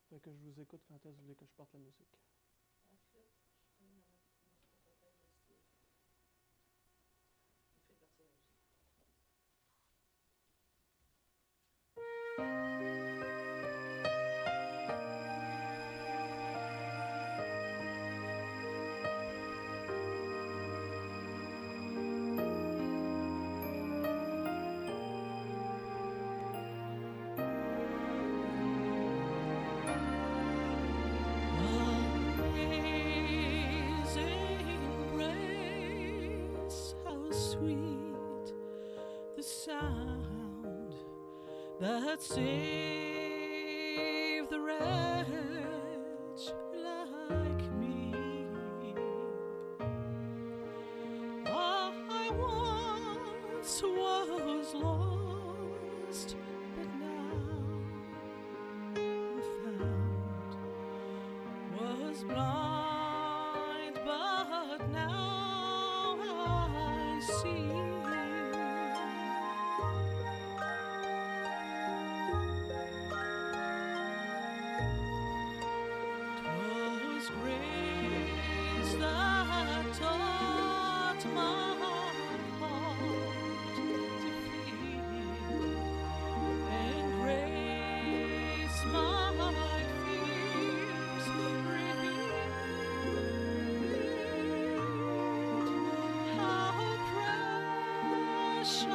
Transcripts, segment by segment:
Fait que je vous écoute quand est-ce que vous voulez que je porte la musique. La flûte, je connais dans notre tête de Steve. Il fait partie de la musique. Amazing grace, how sweet the sound that saved the wretch like me. I once was lost, but now I'm found. Was blind, but now I see. 'Twas grace that taught my heart to feel, and grace my fears relieved. How precious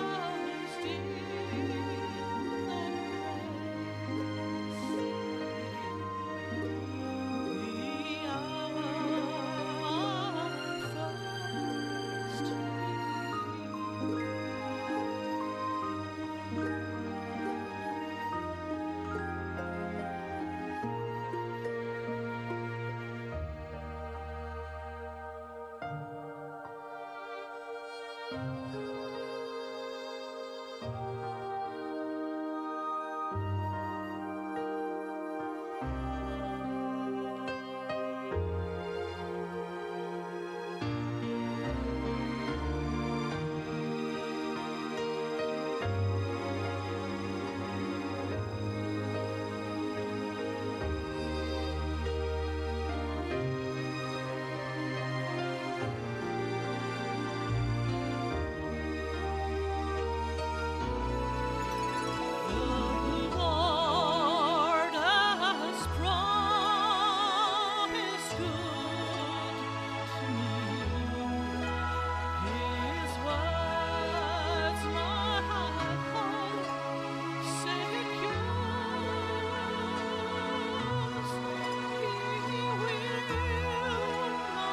did that the hour first The Lord has promised good to me. His words my hope secures. He will my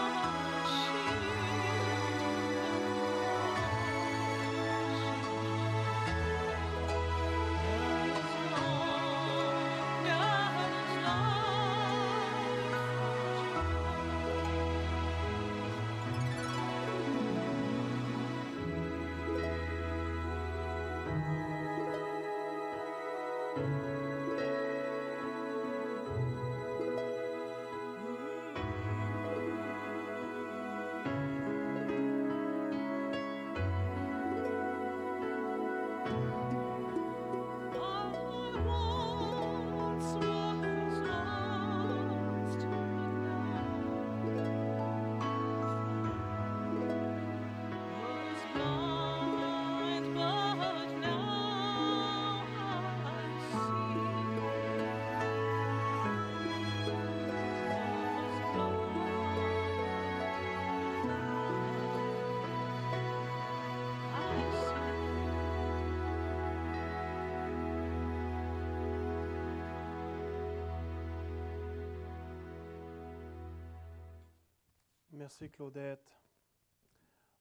Merci Claudette.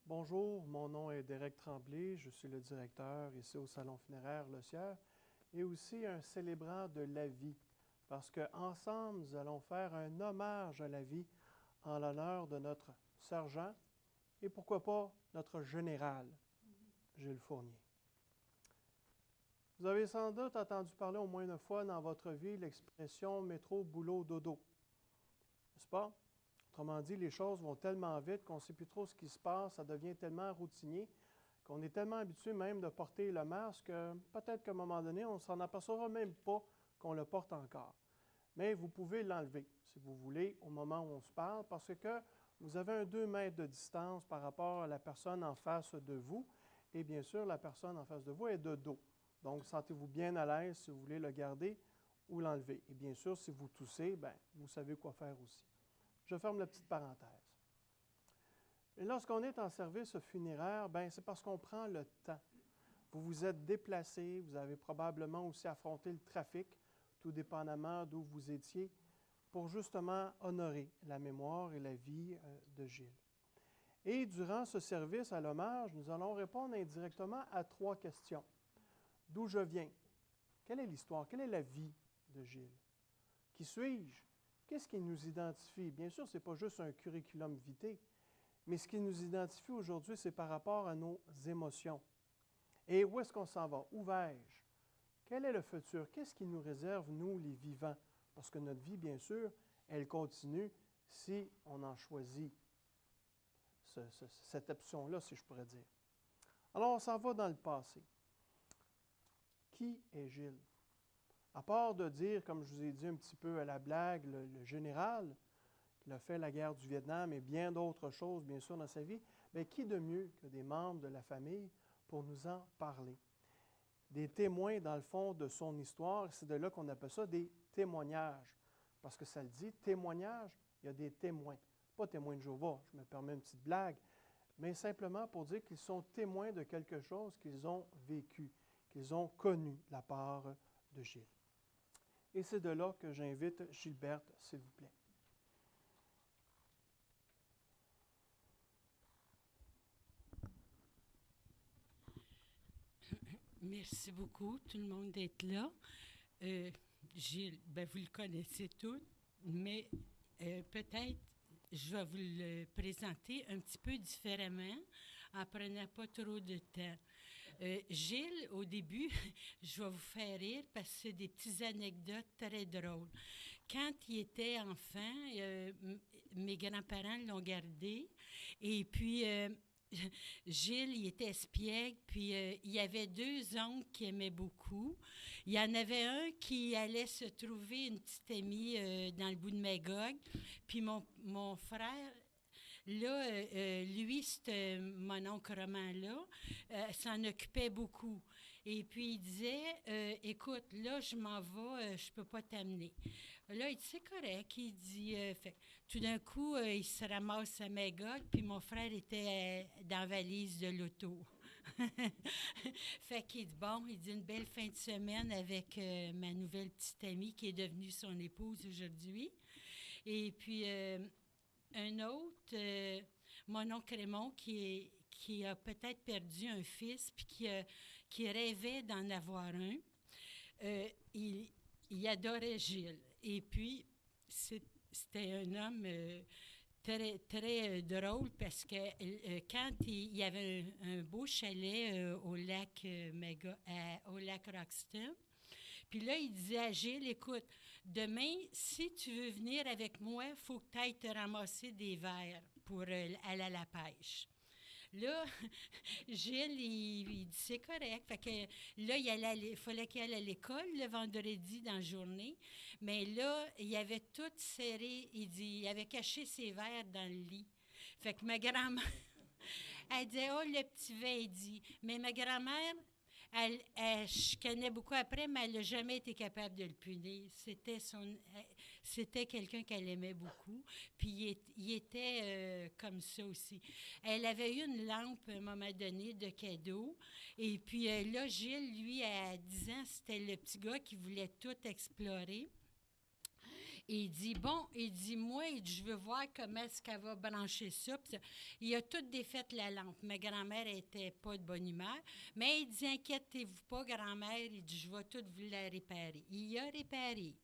Bonjour, mon nom est Derek Tremblay, je suis le directeur ici au Salon funéraire Le Sieur et aussi un célébrant de la vie parce qu'ensemble, nous allons faire un hommage à la vie en l'honneur de notre sergent et pourquoi pas notre général, Gilles Fournier. Vous avez sans doute entendu parler au moins une fois dans votre vie l'expression métro, boulot, dodo, n'est-ce pas? Autrement dit, les choses vont tellement vite qu'on ne sait plus trop ce qui se passe, ça devient tellement routinier qu'on est tellement habitué même de porter le masque que peut-être qu'à un moment donné, on ne s'en apercevra même pas qu'on le porte encore. mais vous pouvez l'enlever, si vous voulez, au moment où on se parle, parce que vous avez un 2 mètres de distance par rapport à la personne en face de vous, et bien sûr, la personne en face de vous est de dos. Donc, sentez-vous bien à l'aise si vous voulez le garder ou l'enlever. Et bien sûr, si vous toussez, bien, vous savez quoi faire aussi. Je ferme la petite parenthèse. Et lorsqu'on est en service funéraire, bien, c'est parce qu'on prend le temps. Vous vous êtes déplacé, vous avez probablement aussi affronté le trafic, tout dépendamment d'où vous étiez, pour justement honorer la mémoire et la vie de Gilles. Et durant ce service à l'hommage, nous allons répondre indirectement à 3 questions. D'où je viens? Quelle est l'histoire? Quelle est la vie de Gilles? Qui suis-je? Qu'est-ce qui nous identifie? Bien sûr, ce n'est pas juste un curriculum vitae, mais ce qui nous identifie aujourd'hui, c'est par rapport à nos émotions. Et où est-ce qu'on s'en va? Où vais-je? Quel est le futur? Qu'est-ce qui nous réserve, nous, les vivants? Parce que notre vie, bien sûr, elle continue si on en choisit cette option-là, si je pourrais dire. Alors, on s'en va dans le passé. Qui est Gilles? À part de dire, comme je vous ai dit un petit peu à la blague, le général qui a fait la guerre du Vietnam et bien d'autres choses, bien sûr, dans sa vie, bien, qui de mieux que des membres de la famille pour nous en parler? Des témoins, dans le fond, de son histoire, c'est de là qu'on appelle ça des témoignages. Parce que ça le dit, témoignage, il y a des témoins. Pas témoins de Jéhovah, je me permets une petite blague, mais simplement pour dire qu'ils sont témoins de quelque chose qu'ils ont vécu, qu'ils ont connu de la part de Gilles. Et c'est de là que j'invite Gilberte, s'il vous plaît. Merci beaucoup, tout le monde, d'être là. Gilles, ben, vous le connaissez tous, mais peut-être je vais vous le présenter un petit peu différemment en prenant pas trop de temps. Gilles, au début, je vais vous faire rire parce que c'est des petites anecdotes très drôles. Quand il était enfant, mes grands-parents l'ont gardé et puis Gilles, il était espiègle, puis il y avait 2 oncles qu'il aimait beaucoup. Il y en avait un qui allait se trouver une petite amie dans le bout de Magog, puis mon frère, là, lui, c'était mon oncle Roman-là, s'en occupait beaucoup. Et puis, il disait, écoute, là, je m'en vais, je peux pas t'amener. Là, il dit, c'est correct. Il dit, fait, tout d'un coup, il se ramasse à Magog, puis mon frère était dans la valise de l'auto. Fait qu'il dit, bon, il dit, une belle fin de semaine avec ma nouvelle petite amie qui est devenue son épouse aujourd'hui. Et puis, un autre, mon oncle Raymond, qui a peut-être perdu un fils, puis qui rêvait d'en avoir un, il adorait Gilles. Et puis, c'était un homme très, très drôle parce que quand il y avait un beau chalet au lac au lac Roxton, puis là, il disait à Gilles, écoute, demain, si tu veux venir avec moi, il faut que tu ailles te ramasser des verres pour aller à la pêche. Là, Gilles, il dit, c'est correct. Fait que là, il fallait qu'il aille à l'école le vendredi dans la journée. Mais là, il avait tout serré. Il dit, il avait caché ses verres dans le lit. Fait que ma grand-mère, elle disait, oh, le petit Veidi. Mais ma grand-mère, elle chicanait beaucoup après, mais elle n'a jamais été capable de le punir. C'était quelqu'un qu'elle aimait beaucoup. Puis il était comme ça aussi. Elle avait eu une lampe à un moment donné de cadeau. Et puis là, Gilles, lui, à 10 ans, c'était le petit gars qui voulait tout explorer. Et il dit, bon, moi, je veux voir comment est-ce qu'elle va brancher ça. Puis il a tout défait la lampe. Ma grand-mère n'était pas de bonne humeur. Mais il dit, inquiétez-vous pas, grand-mère. Il dit, je vais tout vous la réparer. Il a réparé.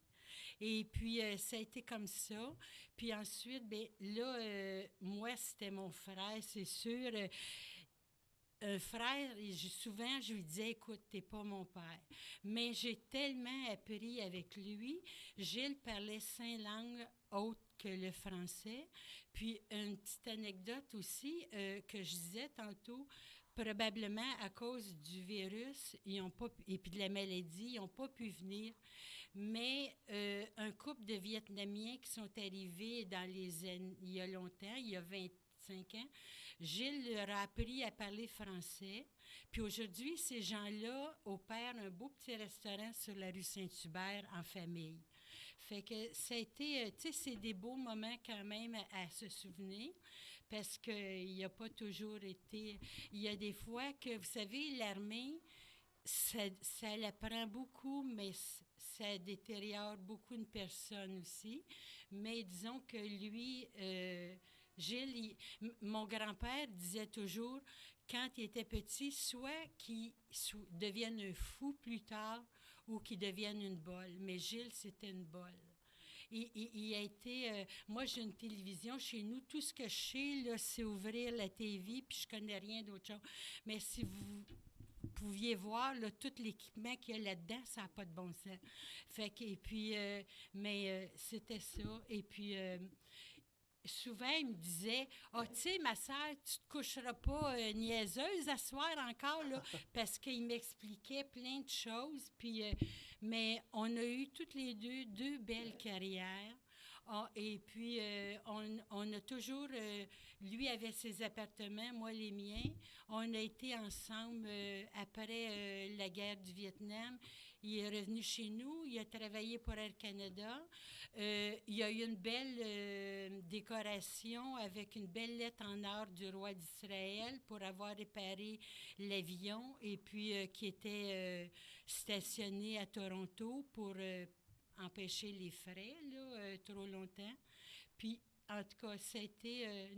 Et puis, ça a été comme ça. Puis ensuite, bien, là, moi, c'était mon frère, c'est sûr. Un frère, souvent, je lui disais, écoute, t'es pas mon père. Mais j'ai tellement appris avec lui. Gilles parlait 5 langues autres que le français. Puis, une petite anecdote aussi, que je disais tantôt, probablement à cause du virus et puis de la maladie, ils n'ont pas pu venir. Mais un couple de Vietnamiens qui sont arrivés il y a longtemps, il y a 25 ans. Gilles leur a appris à parler français. Puis aujourd'hui, ces gens-là opèrent un beau petit restaurant sur la rue Saint-Hubert en famille. Fait que ça a été, tu sais, c'est des beaux moments quand même à se souvenir parce qu'il n'y a pas toujours été... Il y a des fois que, vous savez, l'armée, ça la prend beaucoup, mais ça détériore beaucoup une personne aussi. Mais disons que lui, Gilles, mon grand-père disait toujours, quand il était petit, soit qu'il devienne un fou plus tard ou qu'il devienne une bolle. Mais Gilles, c'était une bolle. Il a été... moi, j'ai une télévision chez nous. Tout ce que je sais, là, c'est ouvrir la TV, puis je connais rien d'autre chose. Mais si vous pouviez voir là, tout l'équipement qu'il y a là-dedans, ça n'a pas de bon sens. Fait que, et puis, c'était ça. Et puis, souvent, il me disait, « Ah, tu sais, ma sœur, tu te coucheras pas niaiseuse à soir encore, là, parce qu'il m'expliquait plein de choses. Puis, mais on a eu toutes les deux belles carrières. Et puis, on a toujours... lui avait ses appartements, moi les miens. On a été ensemble après la guerre du Vietnam. Il est revenu chez nous, il a travaillé pour Air Canada. Il y a eu une belle décoration avec une belle lettre en or du roi d'Israël pour avoir réparé l'avion et puis qui était stationné à Toronto pour empêcher les frais là, trop longtemps. Puis, en tout cas, c'était...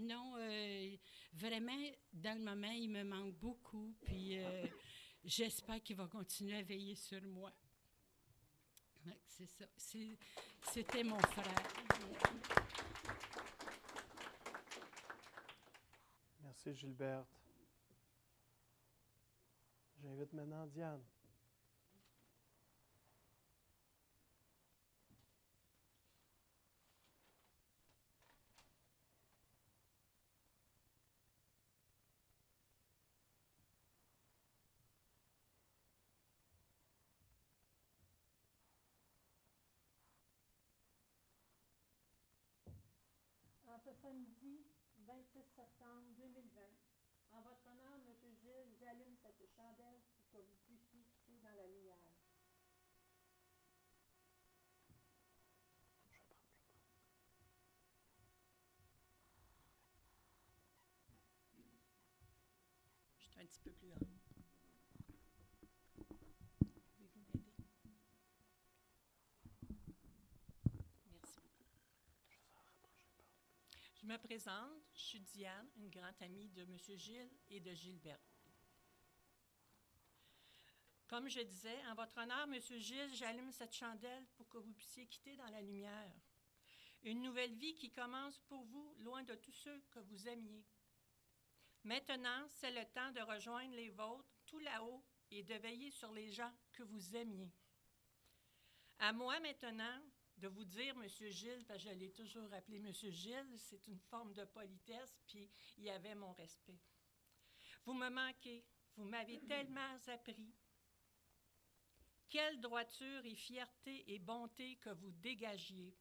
vraiment, dans le moment, il me manque beaucoup. Puis, j'espère qu'il va continuer à veiller sur moi. Ouais, c'est ça. C'était mon frère. Merci, Gilberte. J'invite maintenant Diane. En ce samedi 26 septembre 2020, en votre honneur, M. Gilles, j'allume cette chandelle pour que vous puissiez quitter dans la lumière. Je suis un petit peu plus grande. Pouvez-vous m'aider? Merci beaucoup. Je me présente, je suis Diane, une grande amie de M. Gilles et de Gilberte. Comme je disais, en votre honneur, M. Gilles, j'allume cette chandelle pour que vous puissiez quitter dans la lumière. Une nouvelle vie qui commence pour vous, loin de tous ceux que vous aimiez. Maintenant, c'est le temps de rejoindre les vôtres tout là-haut et de veiller sur les gens que vous aimiez. À moi maintenant de vous dire, M. Gilles, parce que je l'ai toujours appelé M. Gilles, c'est une forme de politesse, puis il y avait mon respect. Vous me manquez, vous m'avez tellement appris. Quelle droiture et fierté et bonté que vous dégagiez.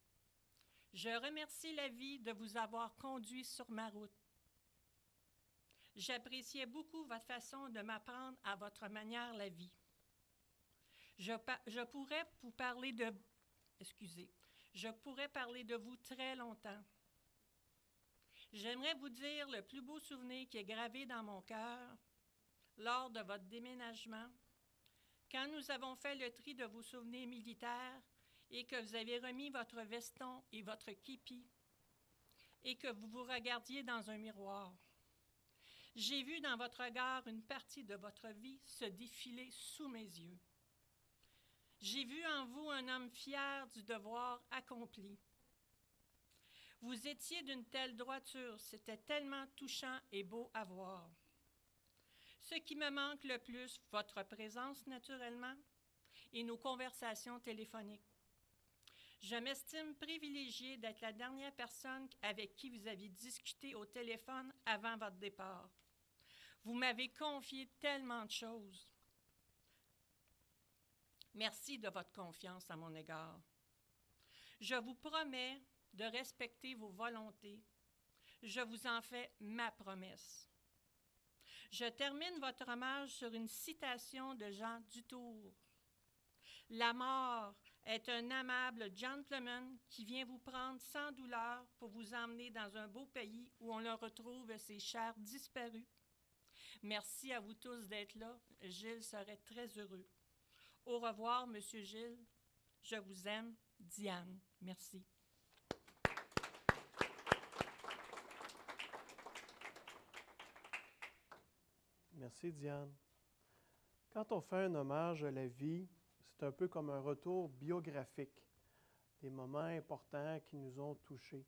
Je remercie la vie de vous avoir conduit sur ma route. J'appréciais beaucoup votre façon de m'apprendre à votre manière la vie. Je pourrais parler de vous très longtemps. J'aimerais vous dire le plus beau souvenir qui est gravé dans mon cœur lors de votre déménagement, quand nous avons fait le tri de vos souvenirs militaires et que vous avez remis votre veston et votre képi et que vous vous regardiez dans un miroir. J'ai vu dans votre regard une partie de votre vie se défiler sous mes yeux. J'ai vu en vous un homme fier du devoir accompli. Vous étiez d'une telle droiture, c'était tellement touchant et beau à voir. Ce qui me manque le plus, votre présence naturellement, et nos conversations téléphoniques. Je m'estime privilégiée d'être la dernière personne avec qui vous aviez discuté au téléphone avant votre départ. Vous m'avez confié tellement de choses. Merci de votre confiance à mon égard. Je vous promets de respecter vos volontés. Je vous en fais ma promesse. Je termine votre hommage sur une citation de Jean Dutour. « La mort est un aimable gentleman qui vient vous prendre sans douleur pour vous emmener dans un beau pays où on leur retrouve ses chers disparus. » Merci à vous tous d'être là. Gilles serait très heureux. Au revoir, Monsieur Gilles. Je vous aime, Diane. Merci. Merci, Diane. Quand on fait un hommage à la vie, c'est un peu comme un retour biographique, des moments importants qui nous ont touchés.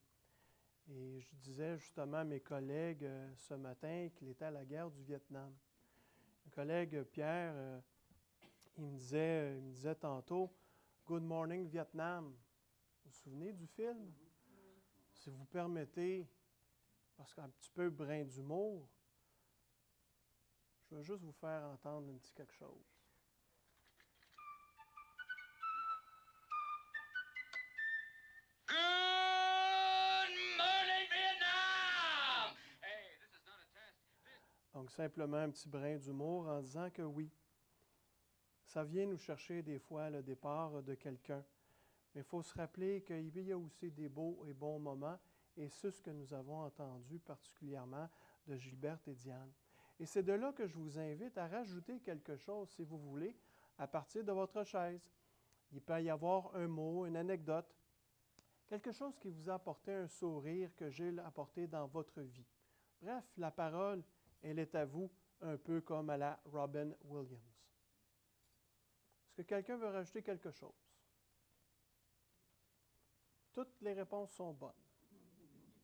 Et je disais justement à mes collègues ce matin qu'il était à la guerre du Vietnam. Un collègue, Pierre, il me disait tantôt « Good morning, Vietnam ». Vous vous souvenez du film? Si vous permettez, parce qu'un petit peu brin d'humour, je vais juste vous faire entendre un petit quelque chose. Donc, simplement un petit brin d'humour en disant que oui, ça vient nous chercher des fois le départ de quelqu'un. Mais il faut se rappeler qu'il y a aussi des beaux et bons moments, et c'est ce que nous avons entendu particulièrement de Gilberte et Diane. Et c'est de là que je vous invite à rajouter quelque chose, si vous voulez, à partir de votre chaise. Il peut y avoir un mot, une anecdote, quelque chose qui vous a apporté un sourire que Gilles a apporté dans votre vie. Bref, la parole, elle est à vous, un peu comme à la Robin Williams. Est-ce que quelqu'un veut rajouter quelque chose? Toutes les réponses sont bonnes.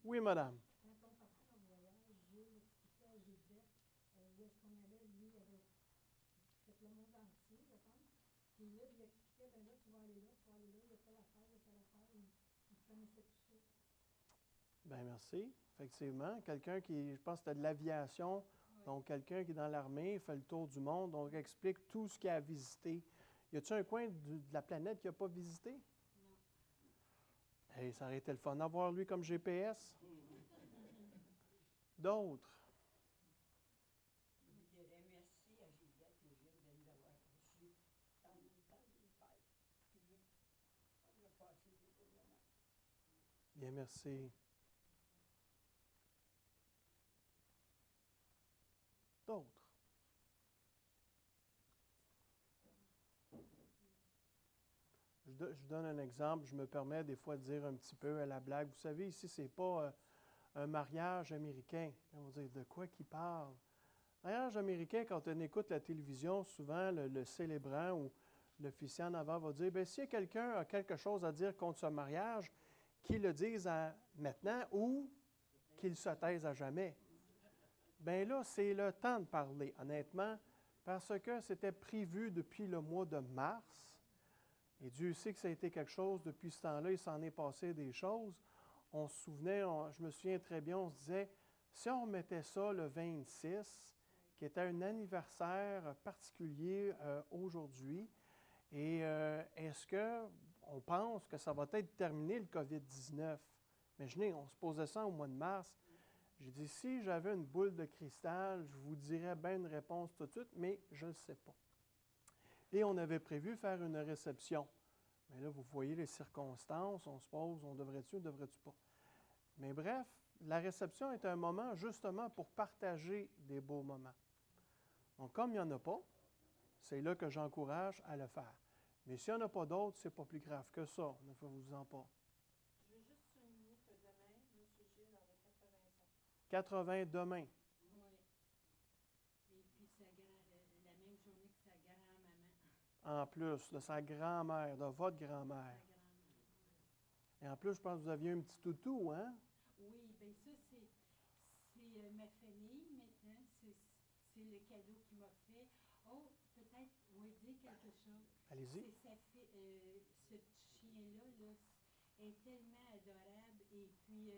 Oui, madame. Quand on partait en voyage, Gilles expliquait à Gilberte où est-ce qu'on allait. Lui, il avait fait le monde entier, je pense. Puis là, il expliquait, ben là, tu vas aller là, tu vas aller là, il y a telle affaire, il y a telle affaire. Il connaissait tout ça. Bien, merci. Effectivement, quelqu'un qui, je pense que c'était de l'aviation, oui. Donc quelqu'un qui est dans l'armée, fait le tour du monde, donc explique tout ce qu'il a visité. Y a-t-il un coin de la planète qu'il n'a pas visité? Non. Hey, ça aurait été le fun d'avoir lui comme GPS. D'autres? Je dirais merci à Gilberte et Gilles de nous avoir reçus dans le temps des fêtes. On a passé des beaux moments. Bien, merci. D'autres? Je donne un exemple. Je me permets des fois de dire un petit peu à la blague. Vous savez, ici, ce n'est pas un mariage américain. On va dire, de quoi qu'il parle? Mariage américain, quand on écoute la télévision, souvent le célébrant ou l'officier en avant va dire, bien, si quelqu'un a quelque chose à dire contre ce mariage, qu'il le dise maintenant ou qu'il se taise à jamais. Bien là, c'est le temps de parler, honnêtement, parce que c'était prévu depuis le mois de mars. Et Dieu sait que ça a été quelque chose, depuis ce temps-là, il s'en est passé des choses. On se souvenait, je me souviens très bien, on se disait, si on mettait ça le 26, qui était un anniversaire particulier aujourd'hui, et est-ce qu'on pense que ça va être terminé, le COVID-19? Imaginez, on se posait ça au mois de mars. J'ai dit, si j'avais une boule de cristal, je vous dirais bien une réponse tout de suite, mais je ne le sais pas. Et on avait prévu faire une réception. Mais là, vous voyez les circonstances, on se pose, on devrait-tu ou devrait-tu pas? Mais bref, la réception est un moment justement pour partager des beaux moments. Donc, comme il n'y en a pas, c'est là que j'encourage à le faire. Mais s'il n'y en a pas d'autres, ce n'est pas plus grave que ça. Ne faites-vous-en pas. Je veux juste souligner que demain, M. Gilles aurait 80 ans. 80 demain. Oui. Et puis la même journée que sa grand-maman. En plus, de sa grand-mère, de votre grand-mère. Et en plus, je pense que vous aviez un petit toutou, hein? Oui, bien ça, c'est ma famille maintenant. C'est le cadeau qu'il m'a fait. Oh, peut-être, oui, dire quelque chose. Allez-y. Ce petit chien-là, là, est tellement adorable. Et puis,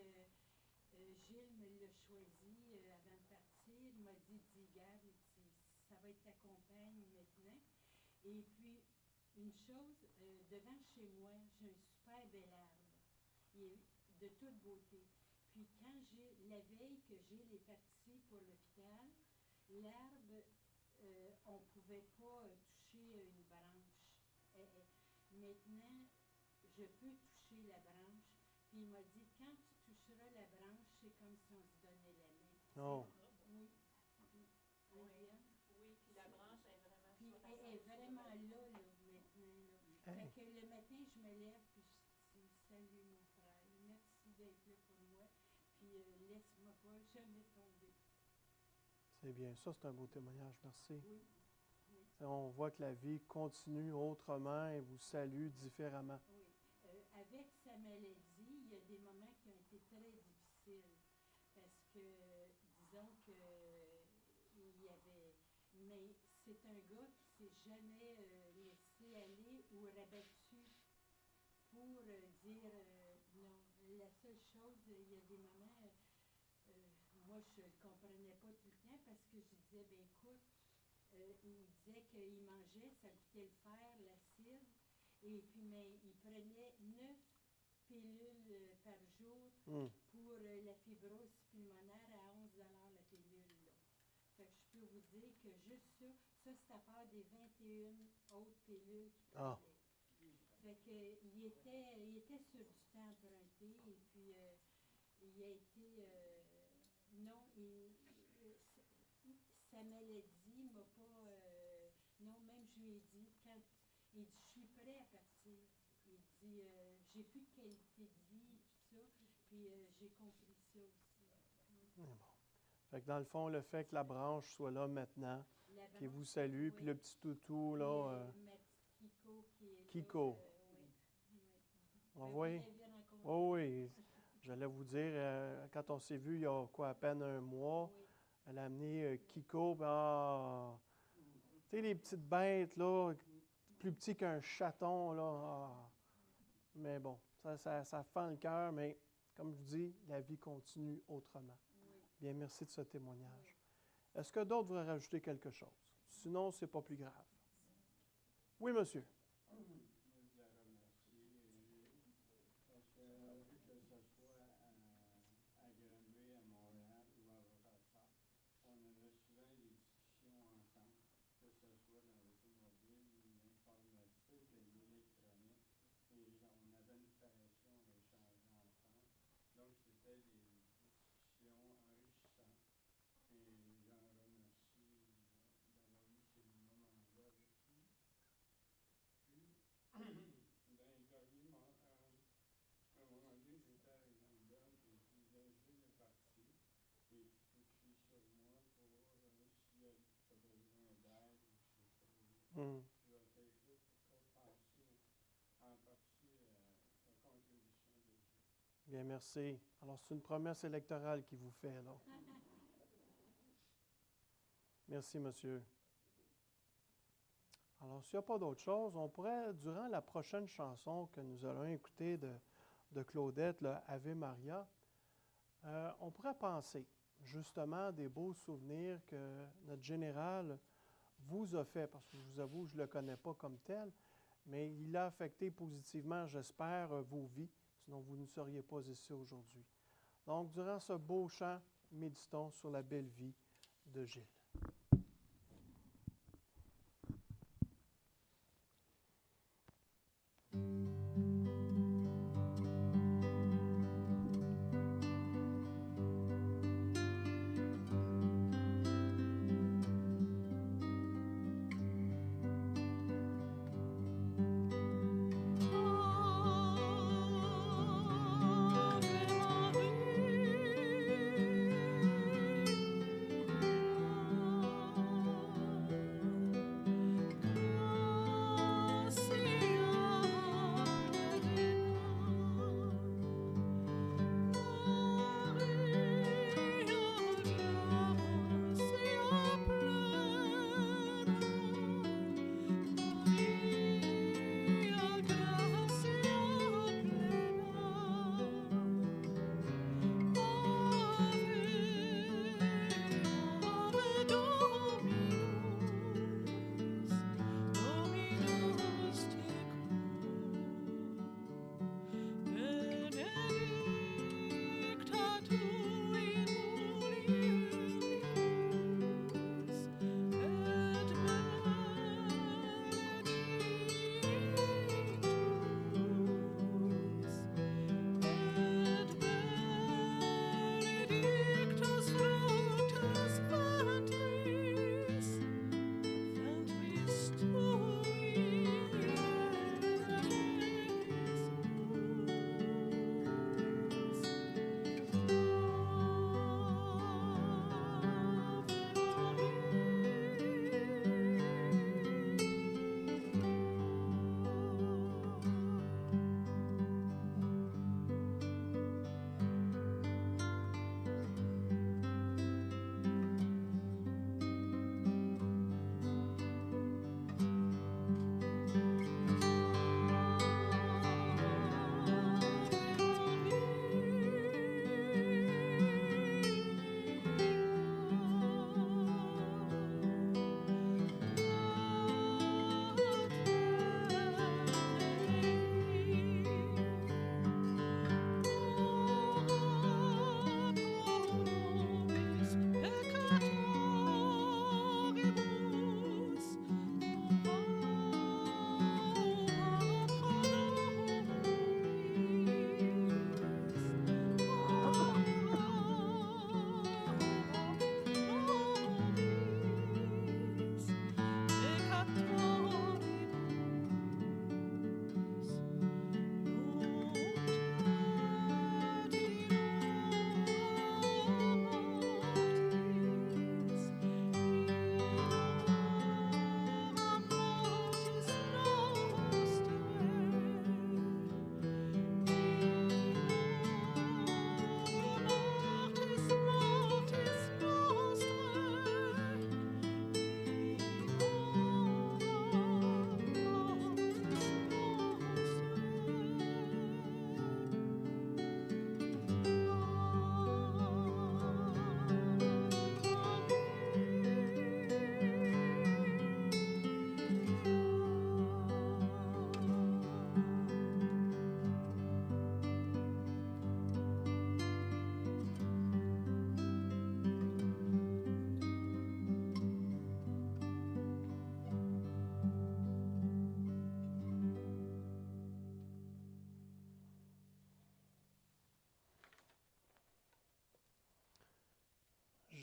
Gilles me l'a choisi avant de partir. Il m'a dit, Gab, ça va être ta compagne maintenant. Et puis, une chose, devant chez moi, j'ai un super bel arbre. il est de toute beauté. Puis quand la veille que Gilles est parti pour l'hôpital, l'arbre, on ne pouvait pas toucher une branche. Maintenant, je peux toucher la branche. Puis il m'a dit, quand tu toucheras la branche, c'est comme si on se donnait la main. Oh. Oui. Oui, oui, puis la branche est vraiment Puis sur la elle est ceinture, vraiment là, maintenant. Là. Hey. Fait que le matin, je me lève, puis je dis, salut mon frère, merci d'être là pour moi, puis laisse-moi pas jamais tomber. C'est bien. Ça, c'est un beau témoignage. Merci. Oui, oui, On voit que la vie continue autrement et vous salue différemment. oui. Avec sa maladie, il y a des moments qui ont été très difficiles, parce que, disons que il y avait... Mais c'est un gars qui s'est jamais laissé aller ou rabattu pour dire non. La seule chose, il y a des moments, moi je ne comprenais pas tout le temps parce que je disais, ben écoute, il disait qu'il mangeait, ça coûtait le fer, l'acide, et puis mais il prenait 9 pilules par jour pour la fibrose pulmonaire à 11 $ la pilule. Là. Fait que je peux vous dire que juste ça c'est à part des 21 autres pilules qu'il prenait. Fait que il était sur du temps emprunté et puis il a été non, sa maladie m'a pas non, même je lui ai dit quand il dit je suis prêt à partir. Il dit j'ai plus de qualité de vie tout ça, puis j'ai compris ça aussi. Bon. Fait que dans le fond, le fait que la branche soit là maintenant, qui vous salue, puis le petit toutou, là. Ma petite Kiko qui est Kiko. là, oui. On voit. Oh oui. J'allais vous dire, quand on s'est vu il y a quoi, à peine un mois, elle a amené Kiko. Tu sais, les petites bêtes, là, plus petits qu'un chaton, là. Mais bon, ça fend le cœur, mais comme je vous dis, la vie continue autrement. Bien, merci de ce témoignage. Est-ce que d'autres voudraient rajouter quelque chose? Sinon, ce n'est pas plus grave. Oui, monsieur. Bien, merci. Alors, c'est une promesse électorale qui vous fait, là. Merci, monsieur. Alors, s'il n'y a pas d'autre chose, on pourrait, durant la prochaine chanson que nous allons écouter de Claudette, le Ave Maria, on pourrait penser justement des beaux souvenirs que notre général vous a fait, parce que je vous avoue, je ne le connais pas comme tel, mais il a affecté positivement, j'espère, vos vies, sinon vous ne seriez pas ici aujourd'hui. Donc, durant ce beau chant, méditons sur la belle vie de Gilles. Ave Maria.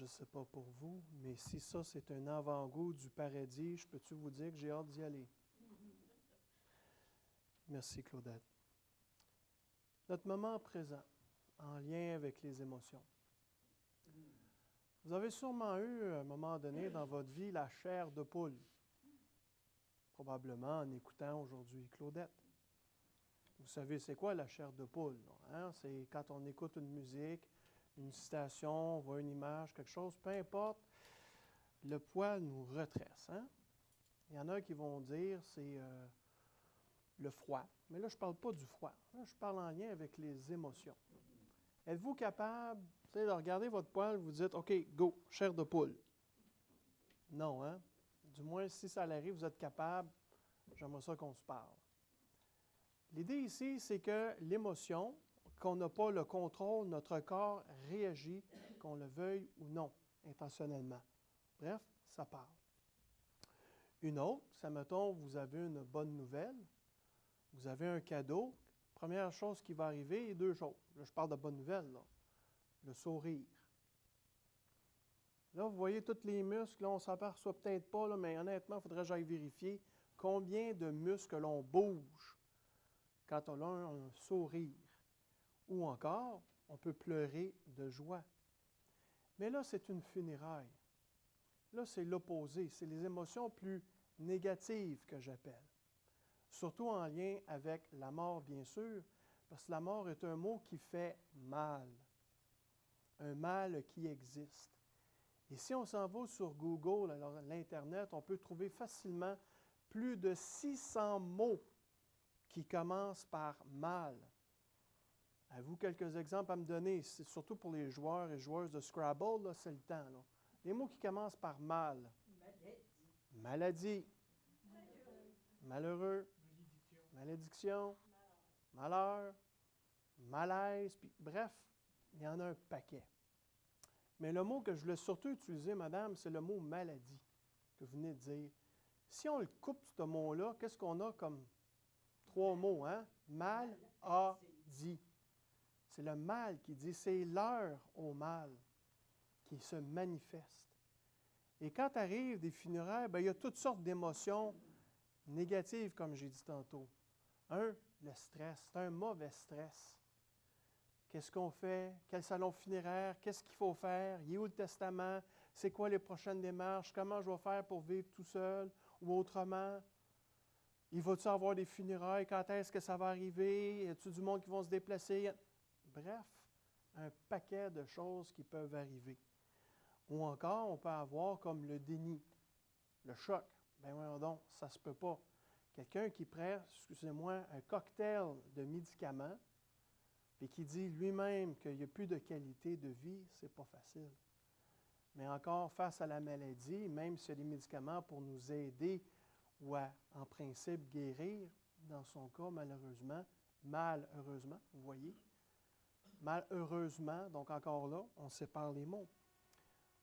je ne sais pas pour vous, mais si ça, c'est un avant-goût du paradis, je peux-tu vous dire que j'ai hâte d'y aller? Merci, Claudette. Notre moment présent, en lien avec les émotions. Vous avez sûrement eu, à un moment donné dans votre vie, la chair de poule. Probablement en écoutant aujourd'hui Claudette. Vous savez, c'est quoi la chair de poule? Hein? C'est quand on écoute une musique, une citation, on voit une image, quelque chose, peu importe, le poil nous retresse. Hein? Il y en a qui vont dire c'est le froid. Mais là, je ne parle pas du froid. Là, je parle en lien avec les émotions. Êtes-vous capable de regarder votre poil, vous dites, OK, go, chair de poule? Non, hein? Du moins, si ça arrive, vous êtes capable, j'aimerais ça qu'on se parle. L'idée ici, c'est que l'émotion, qu'on n'a pas le contrôle, notre corps réagit, qu'on le veuille ou non, intentionnellement. Bref, ça parle. Une autre, ça mettons, vous avez une bonne nouvelle, vous avez un cadeau, première chose qui va arriver, il y a deux choses. Là, je parle de bonne nouvelle, là. Le sourire. Là, vous voyez tous les muscles, là, on ne s'aperçoit peut-être pas, là, mais honnêtement, il faudrait que j'aille vérifier combien de muscles l'on bouge quand on a un sourire. Ou encore, on peut pleurer de joie. Mais là, c'est une funéraille. Là, c'est l'opposé. C'est les émotions plus négatives que j'appelle. Surtout en lien avec la mort, bien sûr, parce que la mort est un mot qui fait mal. Un mal qui existe. Et si on s'en va sur Google, alors l'Internet, on peut trouver facilement plus de 600 mots qui commencent par mal. Avez-vous quelques exemples à me donner? C'est surtout pour les joueurs et joueuses de Scrabble, là, c'est le temps. Là. Les mots qui commencent par mal. Maladie. Malheureux. Malédiction. Malheur. Malaise. Puis, bref, il y en a un paquet. Mais le mot que je voulais surtout utiliser, madame, c'est le mot maladie que vous venez de dire. Si on le coupe, ce mot-là, qu'est-ce qu'on a comme trois mots, hein? Mal, a, dit. C'est le mal qui dit, c'est l'heure au mal qui se manifeste. Et quand arrivent des funérailles, bien, il y a toutes sortes d'émotions négatives, comme j'ai dit tantôt. Un, le stress. C'est un mauvais stress. Qu'est-ce qu'on fait? Quel salon funéraire? Qu'est-ce qu'il faut faire? Il est où le testament? C'est quoi les prochaines démarches? Comment je vais faire pour vivre tout seul ou autrement? Il va-t-il avoir des funérailles? Quand est-ce que ça va arriver? Y a-t-il du monde qui vont se déplacer? Bref, un paquet de choses qui peuvent arriver. Ou encore, on peut avoir comme le déni, le choc. Ben voyons donc, ça se peut pas. Quelqu'un qui prend, excusez-moi, un cocktail de médicaments, et qui dit lui-même qu'il n'y a plus de qualité de vie, c'est pas facile. Mais encore, face à la maladie, même s'il y a des médicaments pour nous aider ou à, en principe, guérir, dans son cas, malheureusement, vous voyez, malheureusement, donc encore là, on sépare les mots.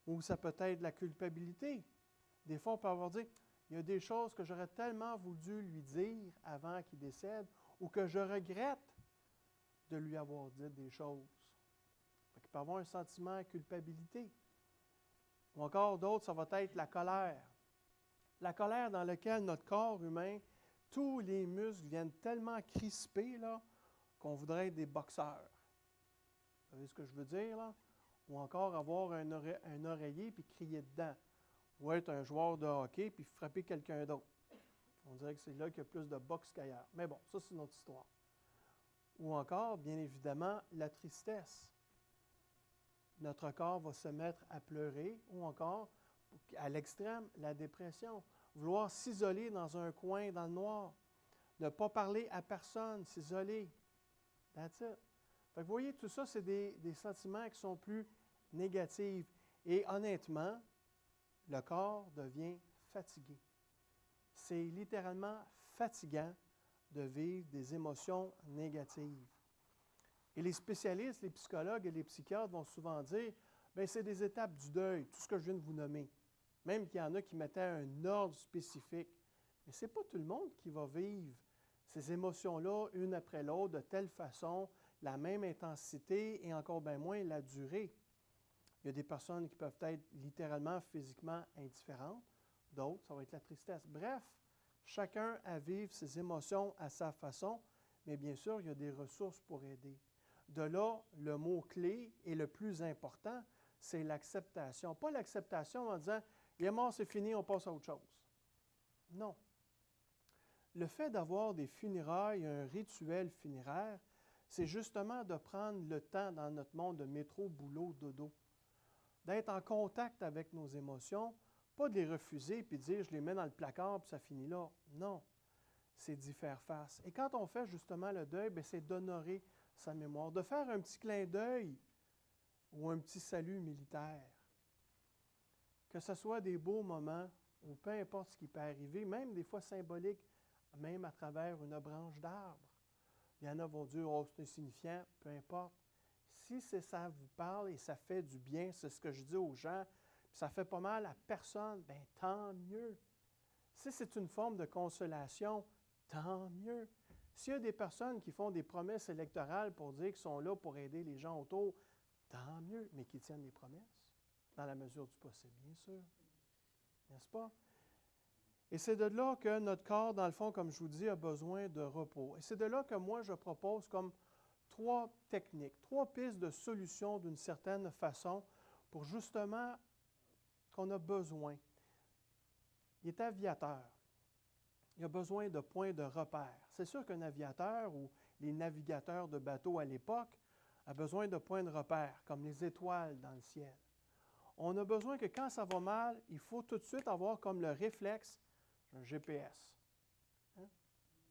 Ou ça peut être la culpabilité. Des fois, on peut avoir dit, il y a des choses que j'aurais tellement voulu lui dire avant qu'il décède, ou que je regrette de lui avoir dit des choses. Il peut y avoir un sentiment de culpabilité. Ou encore d'autres, ça va être la colère. La colère dans laquelle notre corps humain, tous les muscles viennent tellement crisper là, qu'on voudrait être des boxeurs. Vous savez ce que je veux dire, là? Ou encore avoir un oreiller puis crier dedans. Ou être un joueur de hockey puis frapper quelqu'un d'autre. On dirait que c'est là qu'il y a plus de boxe qu'ailleurs. Mais bon, ça, c'est une autre histoire. Ou encore, bien évidemment, la tristesse. Notre corps va se mettre à pleurer. Ou encore, à l'extrême, la dépression. Vouloir s'isoler dans un coin, dans le noir. Ne pas parler à personne, s'isoler. That's it. Fait que vous voyez, tout ça, c'est des sentiments qui sont plus négatifs. Et honnêtement, le corps devient fatigué. C'est littéralement fatigant de vivre des émotions négatives. Et les spécialistes, les psychologues et les psychiatres vont souvent dire, bien, c'est des étapes du deuil, tout ce que je viens de vous nommer. Même qu'il y en a qui mettaient un ordre spécifique. Mais ce n'est pas tout le monde qui va vivre ces émotions-là, une après l'autre, de telle façon, la même intensité et encore bien moins la durée. Il y a des personnes qui peuvent être littéralement, physiquement indifférentes. D'autres, ça va être la tristesse. Bref, chacun à vivre ses émotions à sa façon, mais bien sûr, il y a des ressources pour aider. De là, le mot-clé et le plus important, c'est l'acceptation. Pas l'acceptation en disant « il est mort, c'est fini, on passe à autre chose ». Non. Le fait d'avoir des funérailles, un rituel funéraire, c'est justement de prendre le temps dans notre monde de métro, boulot, dodo, d'être en contact avec nos émotions, pas de les refuser puis de dire « je les mets dans le placard puis ça finit là ». Non, c'est d'y faire face. Et quand on fait justement le deuil, bien, c'est d'honorer sa mémoire, de faire un petit clin d'œil ou un petit salut militaire. Que ce soit des beaux moments ou peu importe ce qui peut arriver, même des fois symbolique, même à travers une branche d'arbre. Il y en a qui vont dire « oh, c'est insignifiant », peu importe. Si ça vous parle et ça fait du bien, c'est ce que je dis aux gens, puis ça fait pas mal à personne, bien tant mieux. Si c'est une forme de consolation, tant mieux. S'il y a des personnes qui font des promesses électorales pour dire qu'ils sont là pour aider les gens autour, tant mieux, mais qu'ils tiennent les promesses, dans la mesure du possible, bien sûr. N'est-ce pas? Et c'est de là que notre corps, dans le fond, comme je vous dis, a besoin de repos. Et c'est de là que moi, je propose comme 3 techniques, 3 pistes de solutions d'une certaine façon pour justement qu'on a besoin. Il est aviateur. Il a besoin de points de repère. C'est sûr qu'un aviateur ou les navigateurs de bateaux à l'époque a besoin de points de repère, comme les étoiles dans le ciel. On a besoin que quand ça va mal, il faut tout de suite avoir comme le réflexe un GPS. Hein?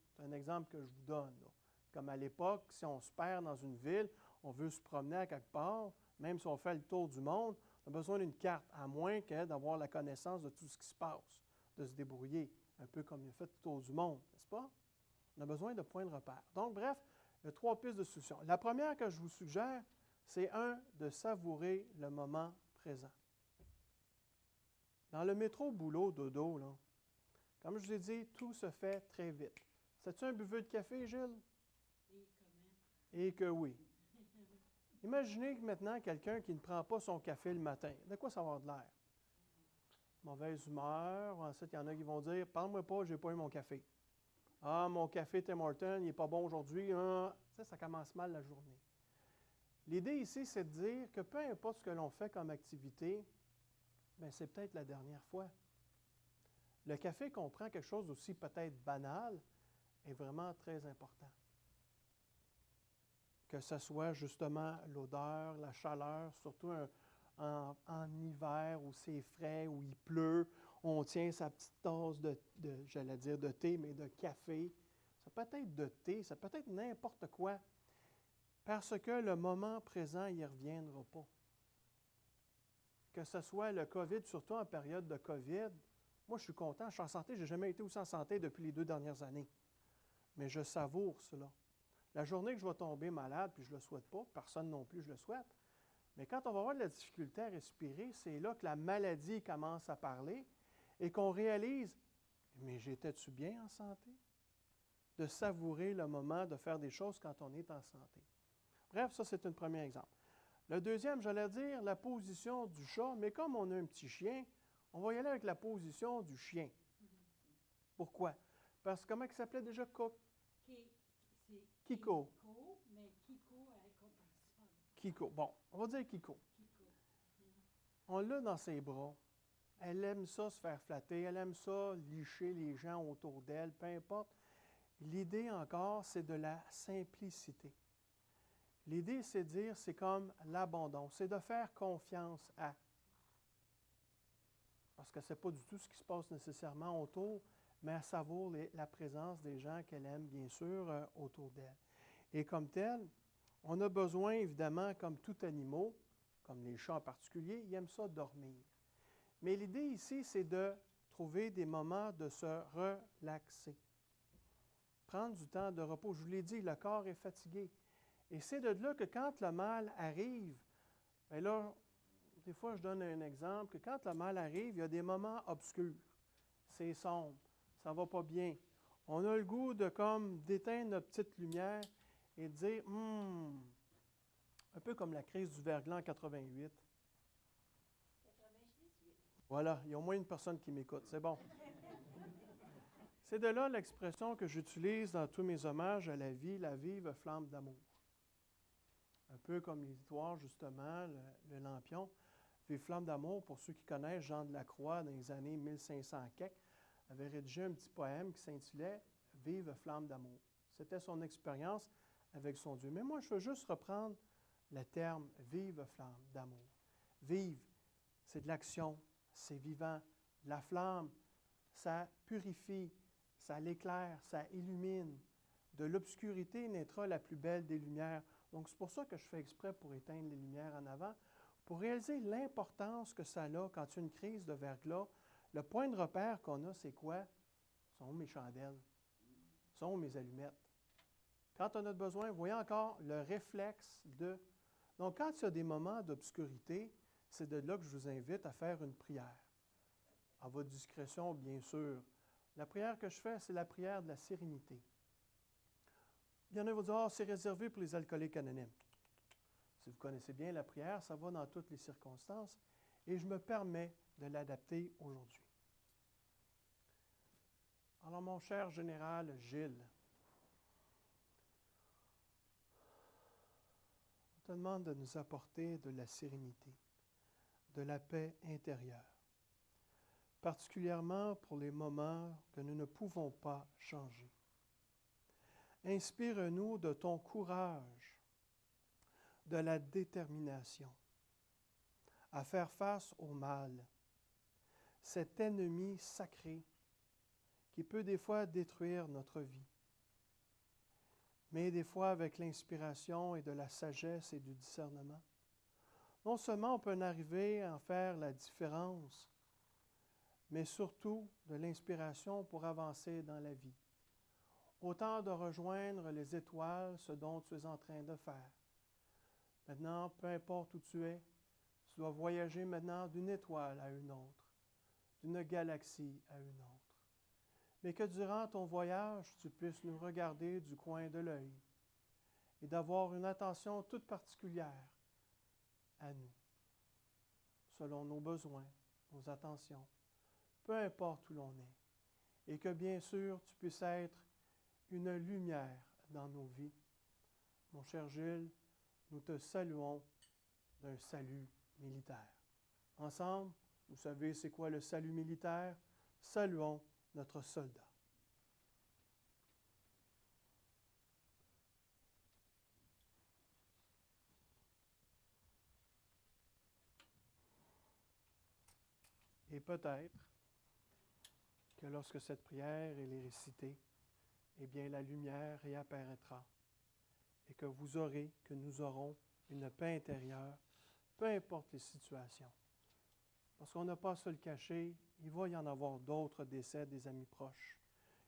C'est un exemple que je vous donne, là. Comme à l'époque, si on se perd dans une ville, on veut se promener à quelque part, même si on fait le tour du monde, on a besoin d'une carte, à moins que d'avoir la connaissance de tout ce qui se passe, de se débrouiller, un peu comme il a fait le tour du monde, n'est-ce pas? On a besoin de points de repère. Donc, bref, il y a 3 pistes de solutions. La première que je vous suggère, c'est de savourer le moment présent. Dans le métro, boulot, dodo, là, comme je vous ai dit, tout se fait très vite. C'est-tu un buveux de café, Gilles? Et que oui. Imaginez que maintenant, quelqu'un qui ne prend pas son café le matin, de quoi ça va avoir de l'air? Mauvaise humeur. Ensuite, il y en a qui vont dire « Parle-moi pas, je n'ai pas eu mon café. » « Ah, mon café Tim Hortons, il n'est pas bon aujourd'hui. Hein? » Ça commence mal la journée. L'idée ici, c'est de dire que peu importe ce que l'on fait comme activité, bien, c'est peut-être la dernière fois. Le café comprend quelque chose d'aussi peut-être banal est vraiment très important. Que ce soit justement l'odeur, la chaleur, surtout en hiver où c'est frais, où il pleut, on tient sa petite tasse j'allais dire de thé, mais de café. Ça peut être de thé, ça peut être n'importe quoi. Parce que le moment présent, il ne reviendra pas. Que ce soit le COVID, surtout en période de COVID, moi je suis content, je suis en santé, je n'ai jamais été aussi en santé depuis les 2 dernières années. Mais je savoure cela. La journée que je vais tomber malade, puis je ne le souhaite pas, personne non plus, je le souhaite, mais quand on va avoir de la difficulté à respirer, c'est là que la maladie commence à parler et qu'on réalise, mais j'étais-tu bien en santé? De savourer le moment, de faire des choses quand on est en santé. Bref, ça c'est un premier exemple. Le deuxième, j'allais dire la position du chat, mais comme on a un petit chien, on va y aller avec la position du chien. Pourquoi? Parce que comment il s'appelait déjà Kiko? Kiko, mais Kiko comme personne. Kiko. Bon, on va dire Kiko. On l'a dans ses bras. Elle aime ça se faire flatter, elle aime ça licher les gens autour d'elle, peu importe. L'idée encore, c'est de la simplicité. L'idée, c'est de dire, c'est comme l'abandon, c'est de faire confiance à. Parce que ce n'est pas du tout ce qui se passe nécessairement autour, mais à savoir la présence des gens qu'elle aime, bien sûr, autour d'elle. Et comme tel, on a besoin, évidemment, comme tout animal, comme les chats en particulier, ils aiment ça dormir. Mais l'idée ici, c'est de trouver des moments de se relaxer. Prendre du temps de repos. Je vous l'ai dit, le corps est fatigué. Et c'est de là que quand le mal arrive, bien là, des fois je donne un exemple, que quand le mal arrive, il y a des moments obscurs. C'est sombre, ça ne va pas bien. On a le goût de comme d'éteindre notre petite lumière et de dire, un peu comme la crise du verglas en 88. Voilà, il y a au moins une personne qui m'écoute, c'est bon. C'est de là l'expression que j'utilise dans tous mes hommages à la vie, la vive flamme d'amour. Un peu comme l'histoire, justement, le lampion. Vive flamme d'amour, pour ceux qui connaissent, Jean de la Croix, dans les années 1500 quelque, avait rédigé un petit poème qui s'intitulait « Vive flamme d'amour ». C'était son expérience avec son Dieu. Mais moi, je veux juste reprendre le terme « vive flamme d'amour ». Vive, c'est de l'action, c'est vivant. La flamme, ça purifie, ça l'éclaire, ça illumine. De l'obscurité naîtra la plus belle des lumières. Donc, c'est pour ça que je fais exprès pour éteindre les lumières en avant, pour réaliser l'importance que ça a quand il y a une crise de verglas. Le point de repère qu'on a, c'est quoi? Sont mes chandelles, sont mes allumettes. Quand on a besoin, vous voyez encore le réflexe de... Donc, quand il y a des moments d'obscurité, c'est de là que je vous invite à faire une prière. À votre discrétion, bien sûr. La prière que je fais, c'est la prière de la sérénité. Il y en a qui vont dire, ah, c'est réservé pour les alcooliques anonymes. Si vous connaissez bien la prière, ça va dans toutes les circonstances et je me permets de l'adapter aujourd'hui. Alors, mon cher général Gilles, on te demande de nous apporter de la sérénité, de la paix intérieure, particulièrement pour les moments que nous ne pouvons pas changer. Inspire-nous de ton courage, de la détermination à faire face au mal, cet ennemi sacré qui peut des fois détruire notre vie, mais des fois avec l'inspiration et de la sagesse et du discernement. Non seulement on peut en arriver à en faire la différence, mais surtout de l'inspiration pour avancer dans la vie. Autant de rejoindre les étoiles, ce dont tu es en train de faire. Maintenant, peu importe où tu es, tu dois voyager maintenant d'une étoile à une autre, d'une galaxie à une autre. Mais que durant ton voyage, tu puisses nous regarder du coin de l'œil et d'avoir une attention toute particulière à nous, selon nos besoins, nos attentions, peu importe où l'on est. Et que bien sûr, tu puisses être une lumière dans nos vies. Mon cher Gilles, nous te saluons d'un salut militaire. Ensemble, vous savez c'est quoi le salut militaire? Saluons notre soldat. Et peut-être que lorsque cette prière est récitée, eh bien la lumière réapparaîtra et que vous aurez, que nous aurons une paix intérieure, peu importe les situations. Parce qu'on n'a pas à se le cacher, il va y en avoir d'autres décès des amis proches.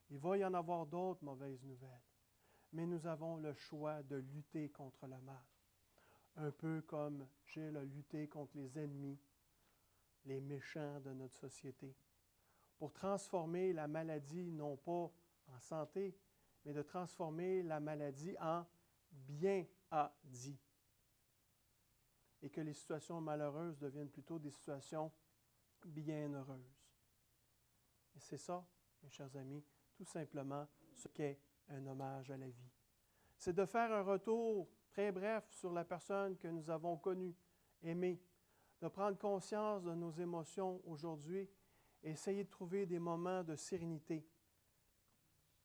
Il va y en avoir d'autres mauvaises nouvelles. Mais nous avons le choix de lutter contre le mal. Un peu comme Gilles a lutté contre les ennemis, les méchants de notre société, pour transformer la maladie, non pas en santé, mais de transformer la maladie en bien-a-dit. Et que les situations malheureuses deviennent plutôt des situations bienheureuses. Et c'est ça, mes chers amis, tout simplement ce qu'est un hommage à la vie. C'est de faire un retour très bref sur la personne que nous avons connue, aimée, de prendre conscience de nos émotions aujourd'hui et essayer de trouver des moments de sérénité,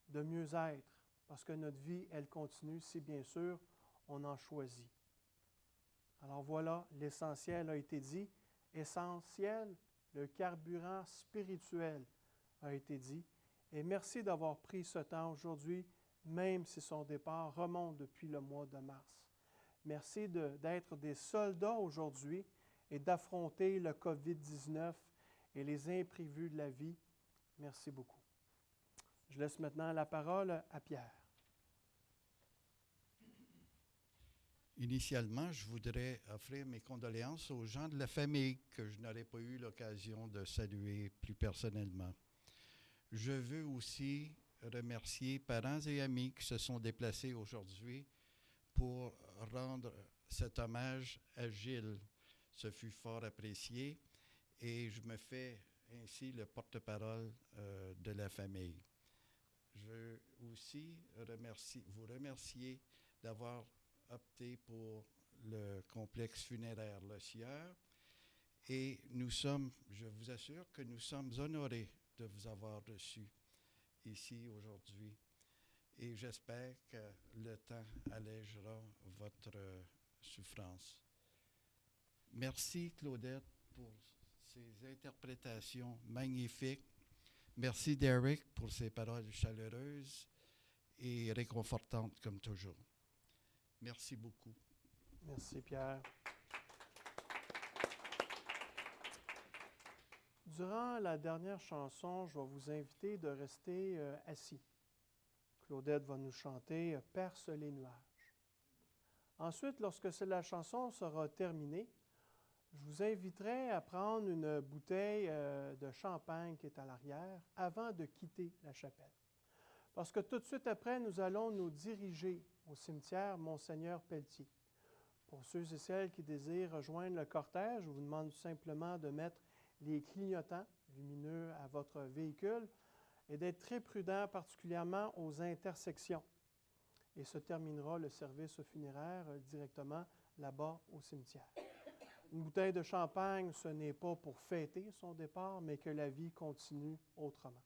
de mieux-être, parce que notre vie, elle continue si bien sûr on en choisit. Alors voilà, l'essentiel a été dit. Essentiel, le carburant spirituel a été dit. Et merci d'avoir pris ce temps aujourd'hui, même si son départ remonte depuis le mois de mars. Merci d'être des soldats aujourd'hui et d'affronter le COVID-19 et les imprévus de la vie. Merci beaucoup. Je laisse maintenant la parole à Pierre. Initialement, je voudrais offrir mes condoléances aux gens de la famille que je n'aurais pas eu l'occasion de saluer plus personnellement. Je veux aussi remercier parents et amis qui se sont déplacés aujourd'hui pour rendre cet hommage à Gilles. Ce fut fort apprécié et je me fais ainsi le porte-parole de la famille. Je veux aussi vous remercier d'avoir opté pour le complexe funéraire Le Sieur. Et je vous assure que nous sommes honorés de vous avoir reçus ici aujourd'hui. Et j'espère que le temps allégera votre souffrance. Merci Claudette pour ces interprétations magnifiques. Merci Derek pour ses paroles chaleureuses et réconfortantes comme toujours. Merci beaucoup. Merci Pierre. Durant la dernière chanson, je vais vous inviter de rester assis. Claudette va nous chanter « Perce les nuages ». Ensuite, lorsque la chanson sera terminée, je vous inviterai à prendre une bouteille de champagne qui est à l'arrière avant de quitter la chapelle. Parce que tout de suite après, nous allons nous diriger au cimetière Monseigneur-Pelletier. Pour ceux et celles qui désirent rejoindre le cortège, je vous demande tout simplement de mettre les clignotants lumineux à votre véhicule et d'être très prudent, particulièrement aux intersections. Et se terminera le service funéraire directement là-bas au cimetière. Une bouteille de champagne, ce n'est pas pour fêter son départ, mais que la vie continue autrement.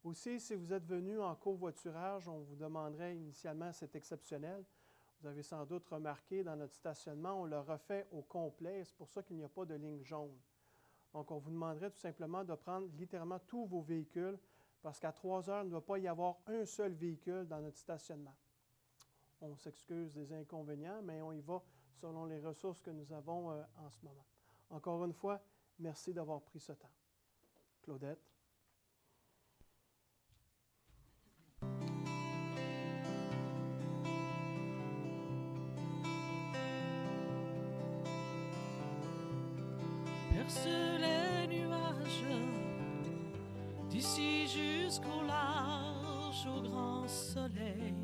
Aussi, si vous êtes venu en covoiturage, on vous demanderait initialement, c'est exceptionnel. Vous avez sans doute remarqué dans notre stationnement, on le refait au complet, c'est pour ça qu'il n'y a pas de ligne jaune. Donc, on vous demanderait tout simplement de prendre littéralement tous vos véhicules, parce qu'à 3 heures, il ne doit pas y avoir un seul véhicule dans notre stationnement. On s'excuse des inconvénients, mais on y va selon les ressources que nous avons en ce moment. Encore une fois, merci d'avoir pris ce temps. Claudette. Perce les nuages d'ici jusqu'au large, au grand soleil.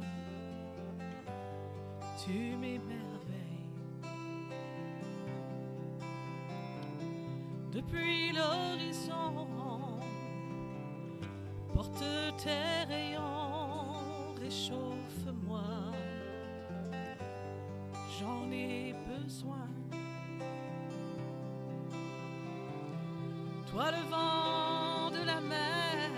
Tu m'émerveilles. Depuis l'horizon, porte tes rayons, réchauffe-moi. J'en ai besoin. Toi le vent de la mer,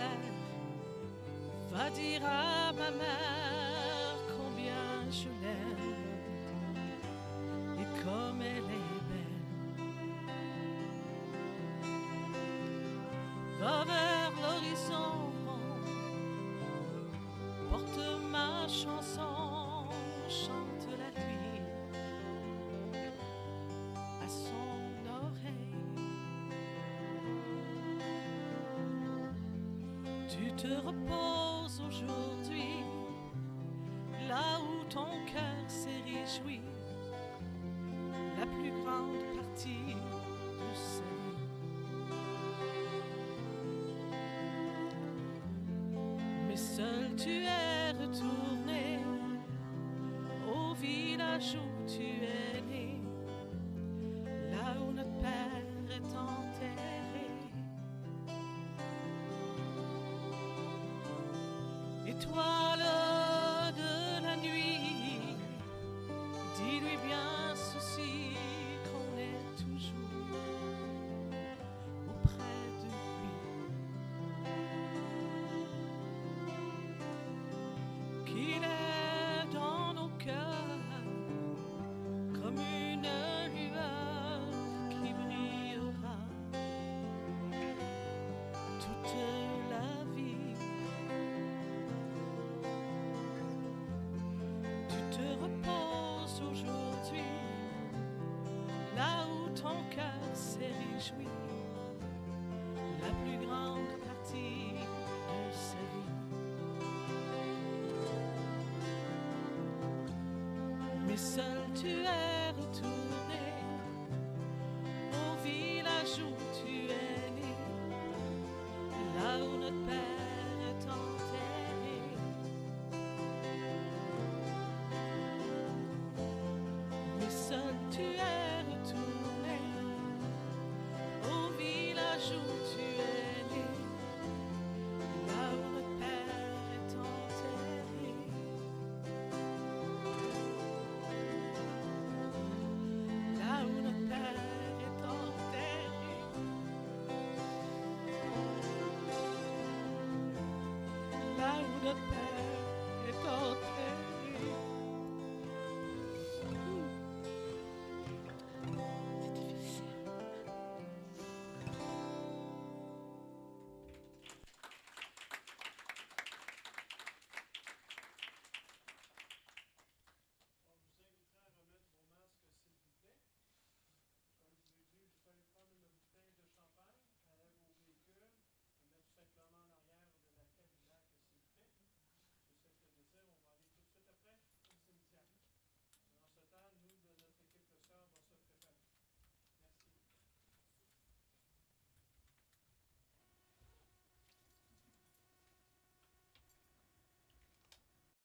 va dire à ma mère combien je l'aime et comme elle est belle. Va vers l'horizon, porte ma chanson, chante la nuit à son oreille. Tu te reposes aujourd'hui, là où ton cœur s'est réjoui, la plus grande partie de sa vie. Mais seul tu es retourné au village où tu es né, là où notre père est enterré. Étoile de la nuit, dis-lui bien ceci, qu'on est toujours auprès de lui, qu'il est dans nos cœurs comme une lueur qui brillera toute la vie. Aujourd'hui, là où ton cœur s'est réjoui, la plus grande partie de sa vie. Mais seul tu es retourné au village où